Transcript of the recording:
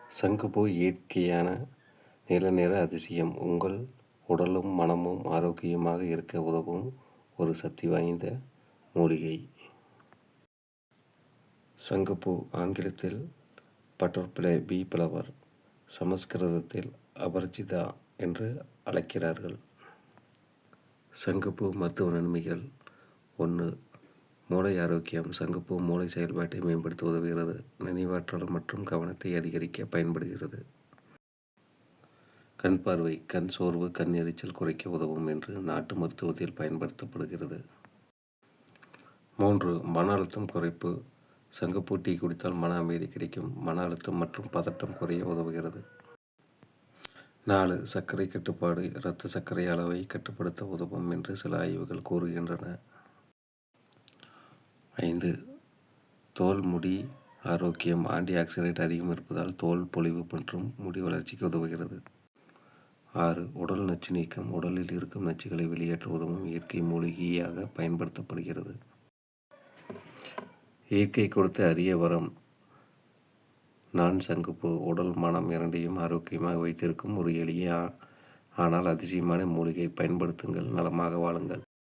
சங்குப்பூ இயற்கையான நிற அதிசயம். உங்கள் உடலும் மனமும் ஆரோக்கியமாக இருக்க உதவும் ஒரு சக்தி வாய்ந்த மூலிகை. சங்குப்பூ ஆங்கிலத்தில் பட்டர்ஃப்ளை பீ ஃப்ளவர், சமஸ்கிருதத்தில் அபராஜிதா என்று அழைக்கிறார்கள். சங்குப்பூ மருத்துவ நன்மைகள். 1. மூளை ஆரோக்கியம். சங்குப்பூ மூளை செயல்பாட்டை மேம்படுத்த உதவுகிறது. நினைவாற்றல் மற்றும் கவனத்தை அதிகரிக்க பயன்படுகிறது. கண் பார்வை. கண் சோர்வு, கண் எரிச்சல் குறைக்க உதவும் என்று நாட்டு மருத்துவத்தில் பயன்படுத்தப்படுகிறது. 3. மன அழுத்தம் குறைப்பு. சங்குப்பூ டீ குடித்தால் மன அமைதி கிடைக்கும். மன அழுத்தம் மற்றும் பதட்டம் குறைய உதவுகிறது. 4. சர்க்கரை கட்டுப்பாடு. இரத்த சர்க்கரை அளவை கட்டுப்படுத்த உதவும் என்று சில ஆய்வுகள் கூறுகின்றன. 5. தோல் முடி ஆரோக்கியம். ஆன்டி ஆக்சிடென்ட் அதிகம் இருப்பதால் தோல் பொலிவு மற்றும் முடி வளர்ச்சிக்கு உதவுகிறது. 6. உடல் நச்சு நீக்கம். உடலில் இருக்கும் நச்சுகளை வெளியேற்ற உதவும் இயற்கை மூலிகையாக பயன்படுத்தப்படுகிறது. இயற்கை கொடுத்த அரிய வரம் சங்குப்பூ. உடல் மனம் இரண்டையும் ஆரோக்கியமாக வைத்திருக்கும் ஒரு எளிய ஆனால் அதிசயமான மூலிகை. பயன்படுத்துங்கள், நலமாக வாழுங்கள்.